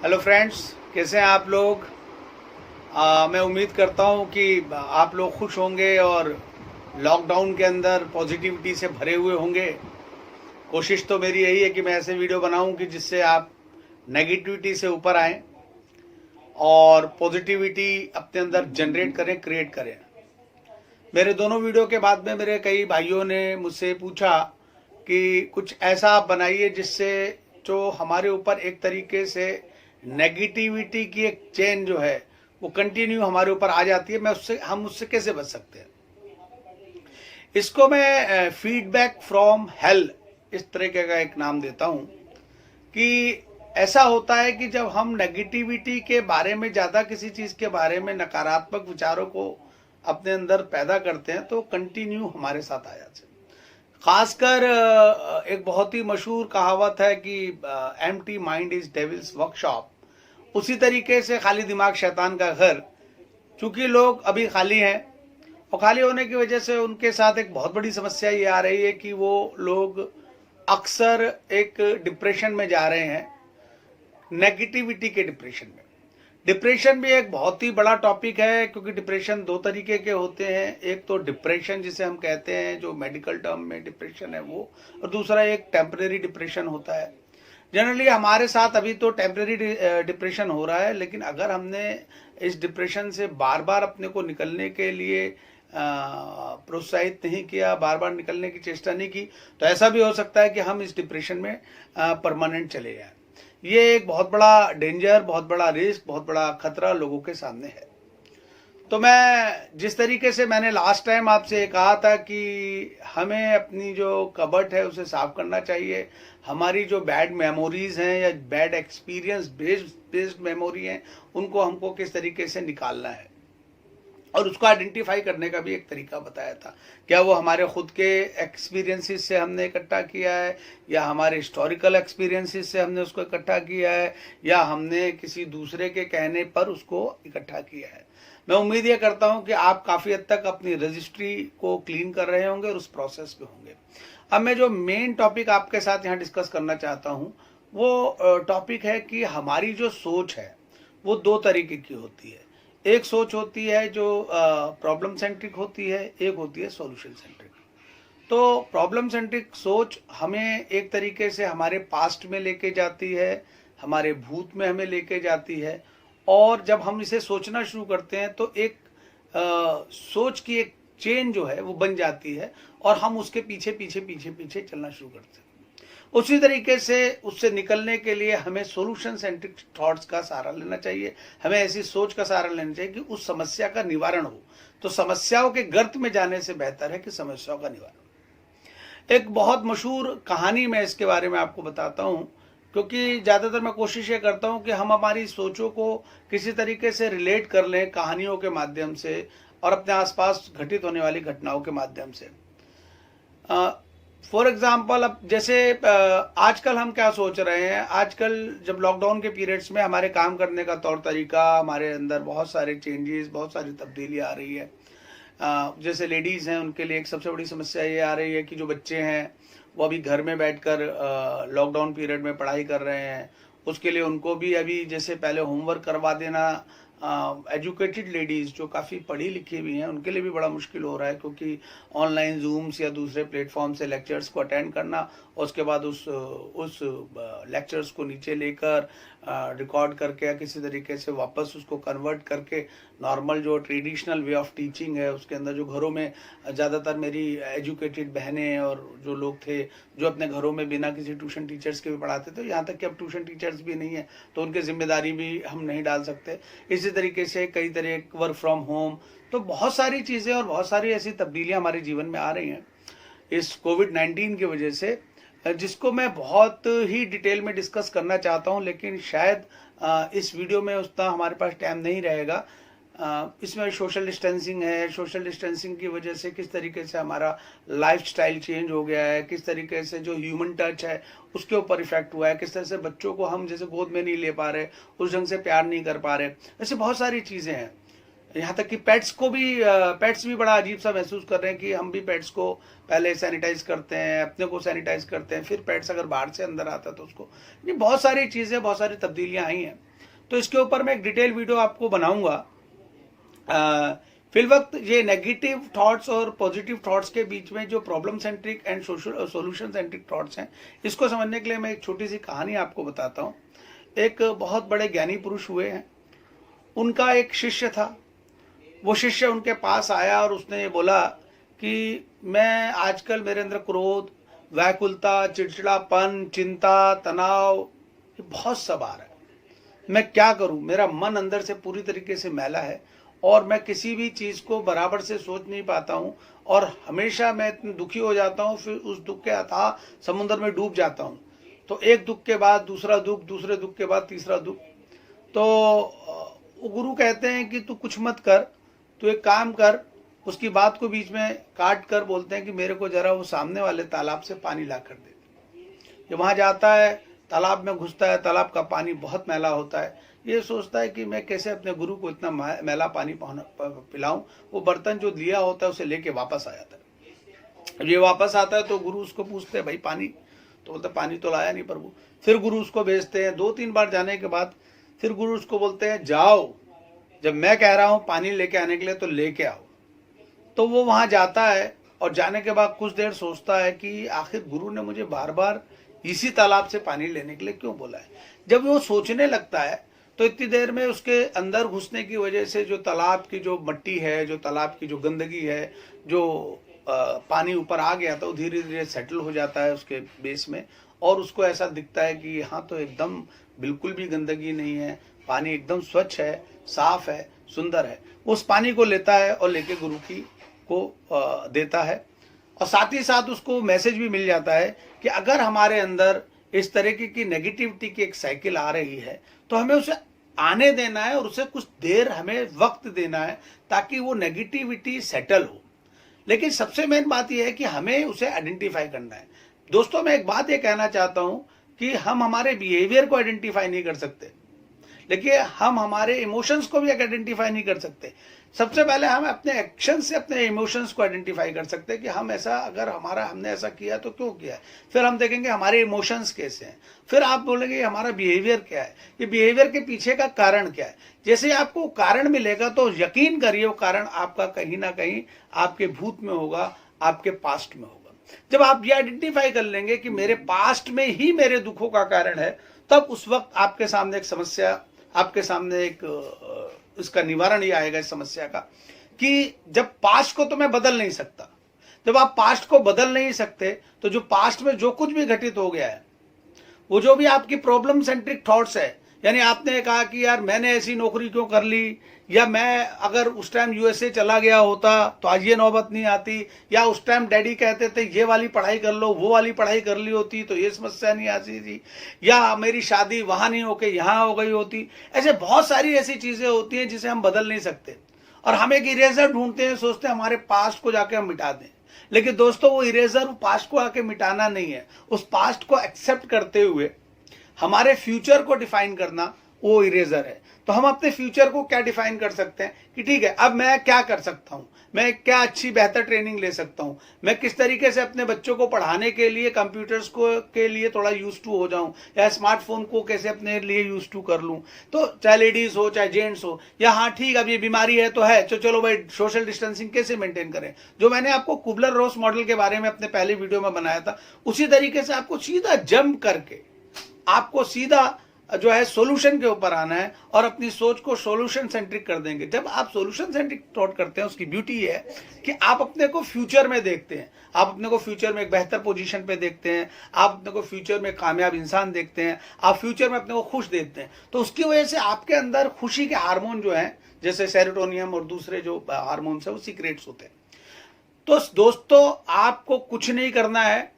Hello friends, कैसे हैं आप लोग। मैं उम्मीद करता हूं कि आप लोग खुश होंगे और लॉकडाउन के अंदर पॉजिटिविटी से भरे हुए होंगे। कोशिश तो मेरी यही है कि मैं ऐसे वीडियो बनाऊं कि जिससे आप नेगेटिविटी से ऊपर आएं और पॉजिटिविटी अपने अंदर जनरेट करें, क्रिएट करें। मेरे दोनों वीडियो के बाद में मेरे कई भाइयों ने मुझसे पूछा कि कुछ ऐसा आप बनाइए जिससे जो हमारे ऊपर एक तरीके से नेगेटिविटी की एक चेन जो है वो कंटिन्यू हमारे ऊपर आ जाती है। हम उससे कैसे बच सकते हैं। इसको मैं फीडबैक फ्रॉम हेल इस तरीके का एक नाम देता हूं कि ऐसा होता है कि जब हम नेगेटिविटी के बारे में ज़्यादा किसी चीज़ के बारे में नकारात्मक विचारों को अपने अंदर पैदा करते हैं तो कंटिन्यू हमारे साथ आ जाते हैं। खासकर एक बहुत ही मशहूर कहावत है कि empty mind is devils workshop. उसी तरीके से खाली दिमाग शैतान का घर। चूंकि लोग अभी खाली हैं और खाली होने की वजह से उनके साथ एक बहुत बड़ी समस्या ये आ रही है कि वो लोग अक्सर एक डिप्रेशन में जा रहे हैं, नेगेटिविटी के डिप्रेशन में। डिप्रेशन भी एक बहुत ही बड़ा टॉपिक है क्योंकि डिप्रेशन दो तरीके के होते हैं। एक तो डिप्रेशन जिसे हम कहते हैं, जो मेडिकल टर्म में डिप्रेशन है वो, और दूसरा एक टेम्परेरी डिप्रेशन होता है। जनरली हमारे साथ अभी तो टेम्परेरी डिप्रेशन हो रहा है, लेकिन अगर हमने इस डिप्रेशन से बार बार अपने को निकलने के लिए प्रोत्साहित नहीं किया, बार बार निकलने की चेष्टा नहीं की, तो ऐसा भी हो सकता है कि हम इस डिप्रेशन में परमानेंट चले जाएं। ये एक बहुत बड़ा डेंजर, बहुत बड़ा रिस्क, बहुत बड़ा खतरा लोगों के सामने है। तो मैं जिस तरीके से मैंने लास्ट टाइम आपसे कहा था कि हमें अपनी जो कबर्ट है उसे साफ करना चाहिए। हमारी जो बैड मेमोरीज हैं या बैड एक्सपीरियंस बेस्ड मेमोरी हैं उनको हमको किस तरीके से निकालना है और उसको आइडेंटिफाई करने का भी एक तरीका बताया था। क्या वो हमारे खुद के एक्सपीरियंसेस से हमने इकट्ठा किया है, या हमारे हिस्टोरिकल एक्सपीरियंसेस से हमने उसको इकट्ठा किया है, या हमने किसी दूसरे के कहने पर उसको इकट्ठा किया है। मैं उम्मीद ये करता हूं कि आप काफ़ी हद तक अपनी रजिस्ट्री को क्लीन कर रहे होंगे और उस प्रोसेस में होंगे। अब मैं जो मेन टॉपिक आपके साथ यहाँ डिस्कस करना चाहता हूँ वो टॉपिक है कि हमारी जो सोच है वो दो तरीके की होती है। एक सोच होती है जो प्रॉब्लम सेंट्रिक होती है, एक होती है सॉल्यूशन सेंट्रिक। तो प्रॉब्लम सेंट्रिक सोच हमें एक तरीके से हमारे पास्ट में लेके जाती है, हमारे भूत में हमें लेके जाती है, और जब हम इसे सोचना शुरू करते हैं तो एक सोच की एक चेन जो है वो बन जाती है और हम उसके पीछे पीछे पीछे पीछे चलना शुरू करते हैं। उसी तरीके से उससे निकलने के लिए हमें सॉल्यूशन सेंट्रिक थॉट्स का सहारा लेना चाहिए। हमें ऐसी सोच का सहारा लेना चाहिए कि उस समस्या का निवारण हो। तो समस्याओं के गर्त में जाने से बेहतर है कि समस्याओं का निवारण। एक बहुत मशहूर कहानी मैं इसके बारे में आपको बताता हूँ, क्योंकि ज़्यादातर मैं कोशिश ये करता हूँ कि हम हमारी सोचों को किसी तरीके से रिलेट कर लें कहानियों के माध्यम से और अपने आसपास घटित होने वाली घटनाओं के माध्यम से। फॉर एग्जाम्पल, अब जैसे आजकल हम क्या सोच रहे हैं, आजकल जब लॉकडाउन के पीरियड्स में हमारे काम करने का तौर तरीका, हमारे अंदर बहुत सारे चेंजेस, बहुत सारी तब्दीली आ रही है। जैसे लेडीज़ हैं उनके लिए एक सबसे बड़ी समस्या ये आ रही है कि जो बच्चे हैं वो अभी घर में बैठकर लॉकडाउन पीरियड में पढ़ाई कर रहे हैं। उसके लिए उनको भी अभी जैसे पहले होमवर्क करवा देना, एजुकेटेड लेडीज़ जो काफ़ी पढ़ी लिखी हुई हैं उनके लिए भी बड़ा मुश्किल हो रहा है, क्योंकि ऑनलाइन जूम्स या दूसरे प्लेटफॉर्म से लेक्चर्स को अटेंड करना और उसके बाद उस लेक्चर्स को नीचे लेकर रिकॉर्ड करके या किसी तरीके से वापस उसको कन्वर्ट करके नॉर्मल जो ट्रेडिशनल वे ऑफ टीचिंग है उसके अंदर, जो घरों में ज़्यादातर मेरी एजुकेटेड बहनें और जो लोग थे जो अपने घरों में बिना किसी ट्यूशन टीचर्स के भी पढ़ाते थे, यहाँ तक कि अब ट्यूशन टीचर्स भी नहीं है तो उनकी जिम्मेदारी भी हम नहीं डाल सकते। इसी तरीके से कई तरह वर्क फ्रॉम होम, तो बहुत सारी चीज़ें और बहुत सारी ऐसी तब्दीलियाँ हमारे जीवन में आ रही हैं इस कोविड-19 की वजह से, जिसको मैं बहुत ही डिटेल में डिस्कस करना चाहता हूं, लेकिन शायद इस वीडियो में उतना हमारे पास टाइम नहीं रहेगा। इसमें सोशल डिस्टेंसिंग है, सोशल डिस्टेंसिंग की वजह से किस तरीके से हमारा लाइफस्टाइल चेंज हो गया है, किस तरीके से जो ह्यूमन टच है उसके ऊपर इफेक्ट हुआ है, किस तरह से बच्चों को हम जैसे गोद में नहीं ले पा रहे, उस ढंग से प्यार नहीं कर पा रहे, ऐसे बहुत सारी चीज़ें हैं। यहाँ तक कि पेट्स भी बड़ा अजीब सा महसूस कर रहे हैं कि हम भी पेट्स को पहले सैनिटाइज करते हैं, अपने को सैनिटाइज करते हैं, फिर पेट्स अगर बाहर से अंदर आता है तो उसको, ये बहुत सारी चीज़ें, बहुत सारी तब्दीलियाँ आई हैं। तो इसके ऊपर मैं एक डिटेल वीडियो आपको बनाऊंगा। फिलवक्त ये नेगेटिव थॉट्स और पॉजिटिव थॉट्स के बीच में जो problem centric and solution centric thoughts हैं, इसको समझने के लिए मैं एक छोटी सी कहानी आपको बताता हूँ। एक बहुत बड़े ज्ञानी पुरुष हुए हैं, उनका एक शिष्य था। वो शिष्य उनके पास आया और उसने ये बोला कि मैं आजकल मेरे अंदर क्रोध, व्याकुलता, चिड़चिड़ापन, चिंता, तनाव ये बहुत सब आ रहा है। मैं क्या करूं? मेरा मन अंदर से पूरी तरीके से मैला है और मैं किसी भी चीज़ को बराबर से सोच नहीं पाता हूं और हमेशा मैं इतना दुखी हो जाता हूं, फिर उस दुख के अथाह समुद्र में डूब जाता हूं। तो एक दुख के बाद दूसरा दुख, दूसरे दुख के बाद तीसरा दुख। तो गुरु कहते हैं कि तू कुछ मत कर, तू एक काम कर। उसकी बात को बीच में काट कर बोलते हैं कि मेरे को जरा वो सामने वाले तालाब से पानी ला कर दे। ये वहाँ जाता है, तालाब में घुसता है, तालाब का पानी बहुत मैला होता है। ये सोचता है कि मैं कैसे अपने गुरु को इतना मैला पानी पिलाऊं। वो बर्तन जो लिया होता है उसे लेके वापस आ जाता है। ये वापस आता है तो गुरु उसको पूछते हैं, भाई पानी? तो बोलता पानी तो लाया नहीं प्रभु। फिर गुरु उसको भेजते हैं। 2-3 बार जाने के बाद फिर गुरु उसको बोलते हैं, जाओ, जब मैं कह रहा हूं पानी लेके आने के लिए तो लेके आओ। तो वो वहां जाता है और जाने के बाद कुछ देर सोचता है कि आखिर गुरु ने मुझे बार बार इसी तालाब से पानी लेने के लिए क्यों बोला है। जब वो सोचने लगता है तो इतनी देर में उसके अंदर घुसने की वजह से जो तालाब की जो मिट्टी है, जो तालाब की जो गंदगी है, जो पानी ऊपर आ गया था, वो धीरे धीरे सेटल हो जाता है उसके बेस में और उसको ऐसा दिखता है कि यहाँ तो एकदम बिल्कुल भी गंदगी नहीं है, पानी एकदम स्वच्छ है, साफ है, सुंदर है। उस पानी को लेता है और लेके गुरु की को देता है और साथ ही साथ उसको मैसेज भी मिल जाता है कि अगर हमारे अंदर इस तरीके की नेगेटिविटी की एक साइकिल आ रही है तो हमें उसे आने देना है और उसे कुछ देर हमें वक्त देना है ताकि वो नेगेटिविटी सेटल हो। लेकिन सबसे मेन बात यह है कि हमें उसे आइडेंटिफाई करना है। दोस्तों, मैं एक बात ये कहना चाहता हूं कि हम हमारे बिहेवियर को आइडेंटिफाई नहीं कर सकते, लेकिन हम हमारे इमोशंस को भी आइडेंटिफाई नहीं कर सकते। सबसे पहले हम अपने एक्शन से अपने इमोशंस को आइडेंटिफाई कर सकते हैं कि हम ऐसा, अगर हमने ऐसा किया तो क्यों किया है। फिर हम देखेंगे हमारे इमोशंस कैसे हैं। फिर आप बोलेंगे हमारा बिहेवियर क्या है, ये बिहेवियर के पीछे का कारण क्या है। जैसे आपको कारण मिलेगा तो यकीन करिए वो कारण आपका कहीं ना कहीं आपके भूत में होगा, आपके पास्ट में होगा। जब आप ये आइडेंटिफाई कर लेंगे कि मेरे पास्ट में ही मेरे दुखों का कारण है, तब उस वक्त आपके सामने एक समस्या, आपके सामने एक इसका निवारण ये आएगा इस समस्या का कि जब पास्ट को तो मैं बदल नहीं सकता। जब आप पास्ट को बदल नहीं सकते तो जो पास्ट में जो कुछ भी घटित हो गया है, वो जो भी आपकी प्रॉब्लम सेंट्रिक थॉट्स है, यानी आपने कहा कि यार मैंने ऐसी नौकरी क्यों कर ली, या मैं अगर उस टाइम यूएसए चला गया होता तो आज ये नौबत नहीं आती, या उस टाइम डैडी कहते थे ये वाली पढ़ाई कर लो, वो वाली पढ़ाई कर ली होती तो ये समस्या नहीं आती थी, या मेरी शादी वहां नहीं होके यहाँ हो गई होती। ऐसे बहुत सारी ऐसी चीजें होती हैं जिसे हम बदल नहीं सकते और हम एक इरेजर ढूंढते हैं, सोचते हैं हमारे पास्ट को जाके हम मिटा दें। लेकिन दोस्तों, वो इरेजर पास्ट को आके मिटाना नहीं है, उस पास्ट को एक्सेप्ट करते हुए हमारे फ्यूचर को डिफाइन करना वो इरेजर है। तो हम अपने फ्यूचर को क्या डिफाइन कर सकते हैं कि ठीक है, अब मैं क्या कर सकता हूं, मैं क्या अच्छी बेहतर ट्रेनिंग ले सकता हूं, मैं किस तरीके से अपने बच्चों को पढ़ाने के लिए कंप्यूटर्स को के लिए थोड़ा यूज टू हो जाऊं, या स्मार्टफोन को कैसे अपने लिए यूज टू कर लूं। तो चाहे लेडीज हो चाहे जेंट्स हो, या हाँ ठीक अब ये बीमारी है तो है, तो चलो भाई सोशल डिस्टेंसिंग कैसे मेंटेन करें। जो मैंने आपको कुबलर रोस मॉडल के बारे में अपने पहले वीडियो में बनाया था, उसी तरीके से आपको सीधा जंप करके आपको सीधा जो है सॉल्यूशन के ऊपर आना है और अपनी सोच को सॉल्यूशन सेंट्रिक कर देंगे। जब आप सॉल्यूशन सेंट्रिक थॉट करते हैं, उसकी ब्यूटी है कि आप अपने को फ्यूचर में देखते हैं, आप अपने को फ्यूचर में एक बेहतर पोजीशन पे देखते हैं, आप अपने को फ्यूचर में कामयाब इंसान देखते हैं, आप फ्यूचर में अपने को खुश देखते हैं। तो उसकी वजह से आपके अंदर खुशी के हार्मोन जो हैं, जैसे सेरोटोनियम और दूसरे जो हार्मोन्स है वो सीक्रेट्स होते हैं। तो दोस्तों, आपको कुछ नहीं करना है,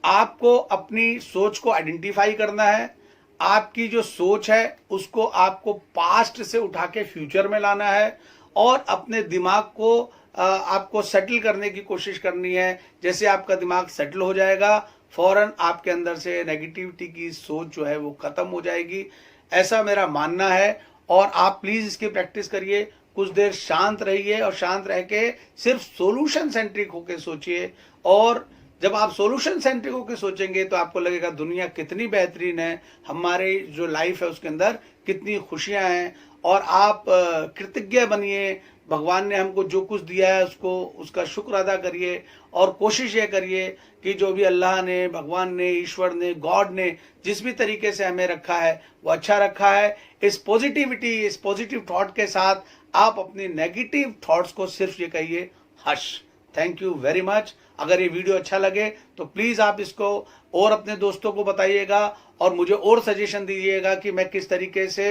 आपको अपनी सोच को आइडेंटिफाई करना है। आपकी जो सोच है उसको आपको पास्ट से उठा के फ्यूचर में लाना है और अपने दिमाग को आपको सेटल करने की कोशिश करनी है। जैसे आपका दिमाग सेटल हो जाएगा, फौरन आपके अंदर से नेगेटिविटी की सोच जो है वो खत्म हो जाएगी, ऐसा मेरा मानना है। और आप प्लीज इसकी प्रैक्टिस करिए, कुछ देर शांत रहिए और शांत रह के सिर्फ सोल्यूशन सेंट्रिक होकर सोचिए। और जब आप सोल्यूशन सेंट्रिक होकर सोचेंगे तो आपको लगेगा दुनिया कितनी बेहतरीन है, हमारे जो लाइफ है उसके अंदर कितनी खुशियां हैं। और आप कृतज्ञ बनिए, भगवान ने हमको जो कुछ दिया है उसको उसका शुक्र अदा करिए और कोशिश ये करिए कि जो भी अल्लाह ने, भगवान ने, ईश्वर ने, गॉड ने जिस भी तरीके से हमें रखा है वो अच्छा रखा है। इस पॉजिटिविटी, इस पॉजिटिव थॉट के साथ आप अपनी नेगेटिव थॉट्स को सिर्फ ये कहिए hush. Thank you very much. अगर ये वीडियो अच्छा लगे तो प्लीज आप इसको और अपने दोस्तों को बताइएगा और मुझे और सजेशन दीजिएगा कि मैं किस तरीके से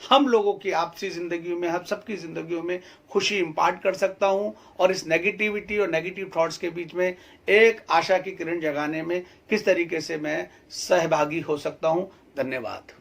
हम लोगों की आपसी जिंदगियों में, हम सबकी जिंदगियों में खुशी इम्पार्ट कर सकता हूं और इस नेगेटिविटी और नेगेटिव थॉट्स के बीच में एक आशा की किरण जगाने में किस तरीके से मैं सहभागी हो सकता हूं। धन्यवाद।